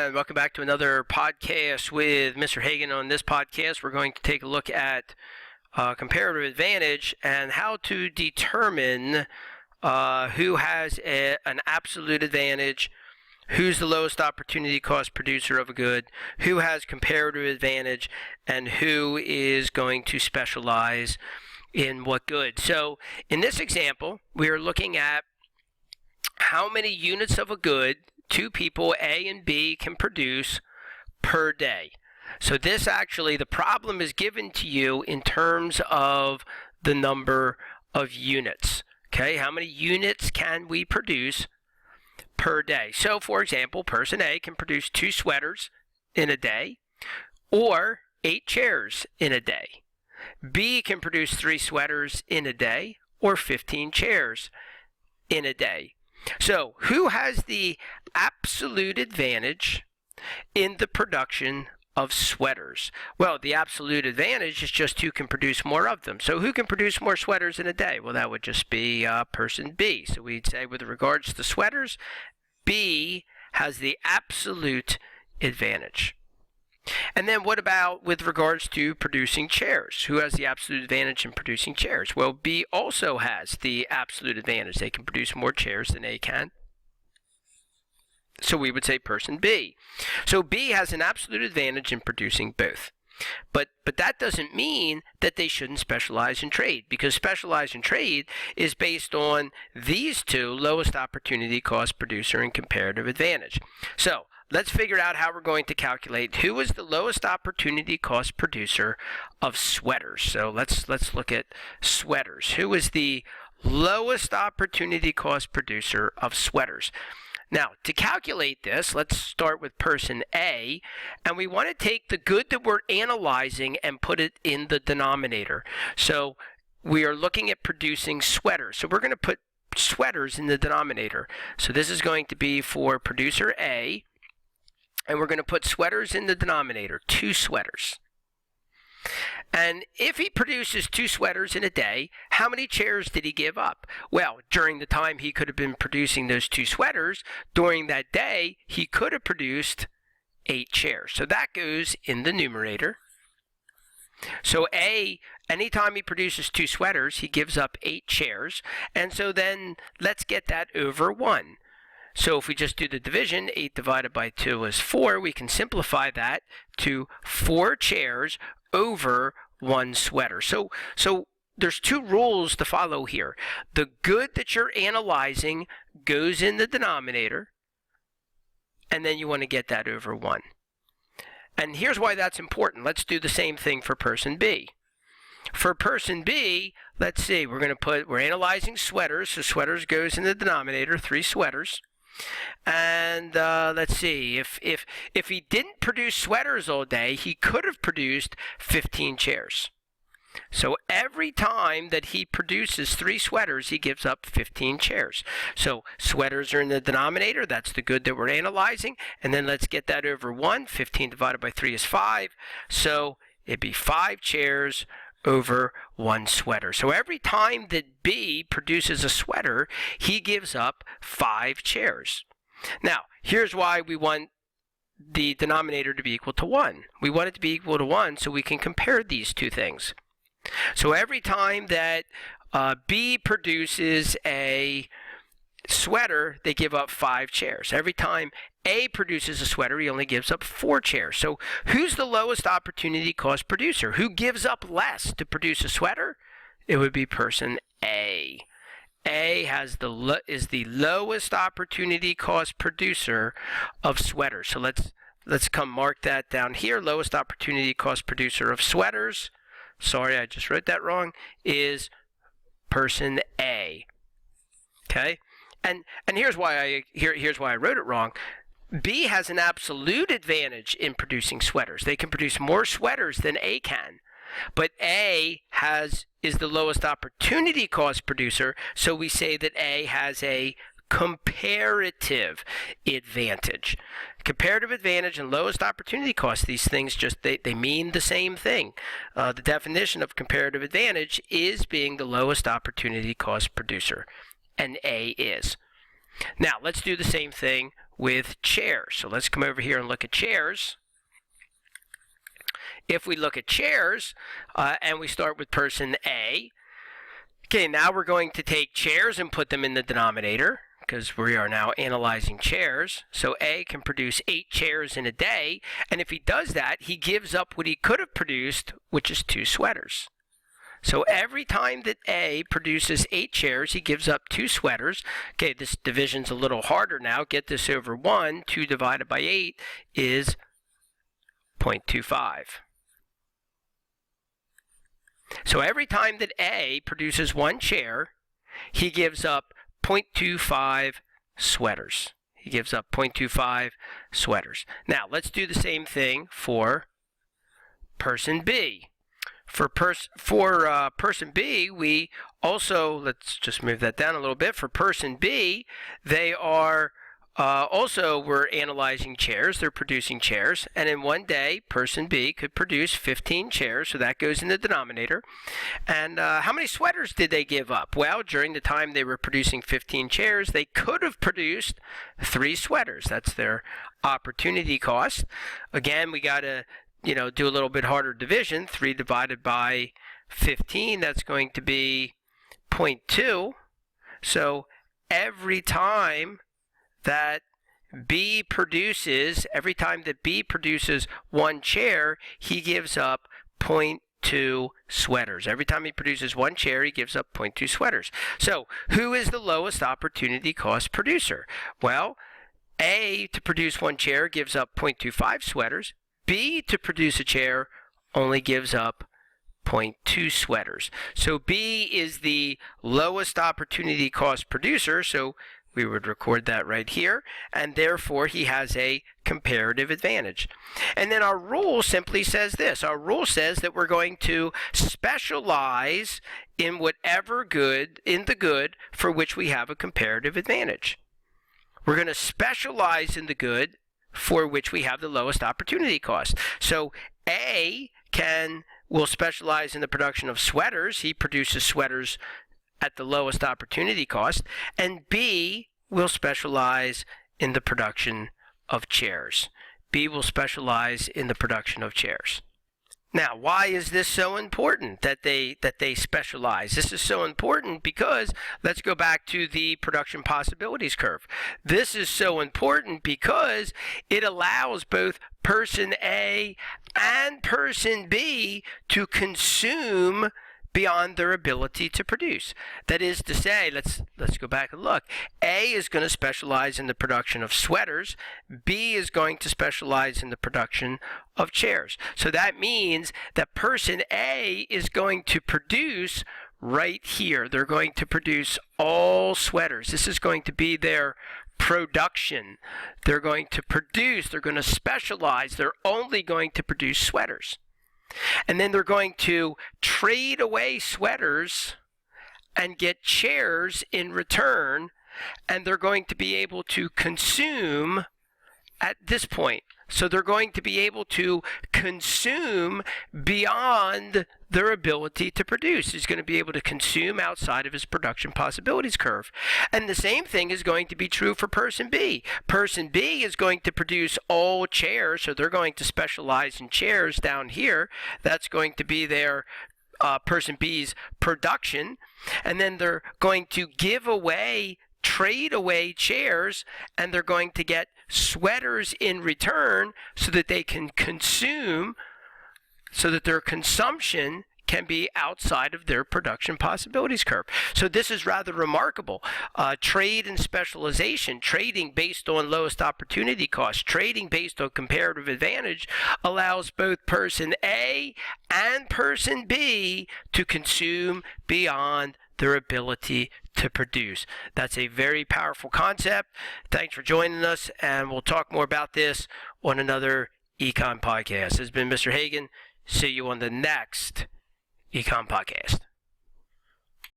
and welcome back to another podcast with Mr. Hagan. On this podcast, we're going to take a look at comparative advantage and how to determine who has an absolute advantage, who's the lowest opportunity cost producer of a good, who has comparative advantage, and who is going to specialize in what good. So in this example, we are looking at how many units of a good two people, A and B, can produce per day. So this actually, the problem is given to you in terms of the number of units. Okay, how many units can we produce per day? So for example, person A can produce 2 sweaters in a day or 8 chairs in a day. B can produce 3 sweaters in a day or 15 chairs in a day. So, who has the absolute advantage in the production of sweaters? Well, the absolute advantage is just who can produce more of them. So, who can produce more sweaters in a day? Well, that would just be person B. So, we'd say with regards to sweaters, B has the absolute advantage. And then what about with regards to producing chairs? Who has the absolute advantage in producing chairs? Well, B also has the absolute advantage. They can produce more chairs than A can. So we would say person B. So B has an absolute advantage in producing both. But that doesn't mean that they shouldn't specialize in trade, because specialize in trade is based on these two: lowest opportunity cost producer and comparative advantage. So let's figure out how we're going to calculate who is the lowest opportunity cost producer of sweaters. So let's look at sweaters. Who is the lowest opportunity cost producer of sweaters? Now, to calculate this, let's start with person A, and we want to take the good that we're analyzing and put it in the denominator. So we are looking at producing sweaters. So we're going to put sweaters in the denominator. So this is going to be for producer A, and we're going to put sweaters in the denominator, 2 sweaters. And if he produces 2 sweaters in a day, how many chairs did he give up? Well, during the time he could have been producing those 2 sweaters, during that day, he could have produced 8 chairs. So that goes in the numerator. So A, anytime he produces 2 sweaters, he gives up 8 chairs. And so then let's get that over 1. So if we just do the division, 8 divided by 2 is 4. We can simplify that to 4 chairs over 1 sweater. So there's 2 rules to follow here. The good that you're analyzing goes in the denominator, and then you want to get that over 1. And here's why that's important. Let's do the same thing for person B. For person B, let's see, we're analyzing sweaters, so sweaters goes in the denominator, 3 sweaters. And let's see, if he didn't produce sweaters all day, he could have produced 15 chairs. So every time that he produces 3 sweaters, he gives up 15 chairs. So sweaters are in the denominator. That's the good that we're analyzing. And then let's get that over 1. 15 divided by 3 is 5. So it'd be 5 chairs over 1 sweater. So every time that B produces a sweater, he gives up 5 chairs. Now, here's why we want the denominator to be equal to 1. We want it to be equal to 1 so we can compare these 2 things. So every time that B produces a sweater, they give up 5 chairs. Every time A produces a sweater, he only gives up 4 chairs. So who's the lowest opportunity cost producer? Who gives up less to produce a sweater? It would be person A. A is the lowest opportunity cost producer of sweaters. So let's come mark that down here. Lowest opportunity cost producer of sweaters, sorry, I just wrote that wrong, is person A. Okay? And here's why I wrote it wrong. B has an absolute advantage in producing sweaters. They can produce more sweaters than A can. But A is the lowest opportunity cost producer, so we say that A has a comparative advantage. Comparative advantage and lowest opportunity cost, these things they mean the same thing. The definition of comparative advantage is being the lowest opportunity cost producer, and A is. Now, let's do the same thing with chairs. So let's come over here and look at chairs. If we look at chairs and we start with person A, okay, now we're going to take chairs and put them in the denominator because we are now analyzing chairs. So A can produce 8 chairs in a day, and if he does that, he gives up what he could have produced, which is 2 sweaters. So every time that A produces 8 chairs, he gives up 2 sweaters. Okay, this division's a little harder now. Get this over 1. 2 divided by 8 is 0.25. So every time that A produces 1 chair, he gives up 0.25 sweaters. He gives up 0.25 sweaters. Now, let's do the same thing for person B. For person B, we also, let's just move that down a little bit. For person B, they are we're analyzing chairs. They're producing chairs. And in one day, person B could produce 15 chairs, so that goes in the denominator. And how many sweaters did they give up? Well, during the time they were producing 15 chairs, they could have produced 3 sweaters. That's their opportunity cost. Again, we got to do a little bit harder division. 3 divided by 15, that's going to be 0.2. So every time that B produces 1 chair, he gives up 0.2 sweaters. Every time he produces 1 chair, he gives up 0.2 sweaters. So who is the lowest opportunity cost producer? Well, A, to produce 1 chair, gives up 0.25 sweaters. B, to produce a chair, only gives up 0.2 sweaters. So B is the lowest opportunity cost producer, so we would record that right here, and therefore he has a comparative advantage. And then our rule simply says this. Our rule says that we're going to specialize in whatever good, in the good for which we have a comparative advantage. We're going to specialize in the good for which we have the lowest opportunity cost. So A will specialize in the production of sweaters. He produces sweaters at the lowest opportunity cost. And B will specialize in the production of chairs. B will specialize in the production of chairs. Now, why is this so important that they specialize? This is so important because let's go back to the production possibilities curve. This is so important because it allows both person A and person B to consume beyond their ability to produce. That is to say, let's go back and look. A is going to specialize in the production of sweaters. B is going to specialize in the production of chairs. So that means that person A is going to produce right here. They're going to produce all sweaters. This is going to be their production. They're going to produce, they're going to specialize. They're only going to produce sweaters. And then they're going to trade away sweaters and get chairs in return, and they're going to be able to consume at this point. So they're going to be able to consume beyond their ability to produce. He's going to be able to consume outside of his production possibilities curve. And the same thing is going to be true for person B. Person B is going to produce all chairs, so they're going to specialize in chairs down here. That's going to be their person B's production. And then they're going to trade away chairs, and they're going to get sweaters in return so that they can consume, so that their consumption can be outside of their production possibilities curve. So this is rather remarkable. Trade and specialization, trading based on lowest opportunity cost, trading based on comparative advantage, allows both person A and person B to consume beyond their ability to produce. That's a very powerful concept. Thanks for joining us, and we'll talk more about this on another Econ podcast. This has been Mr. Hagan. See you on the next Econ podcast.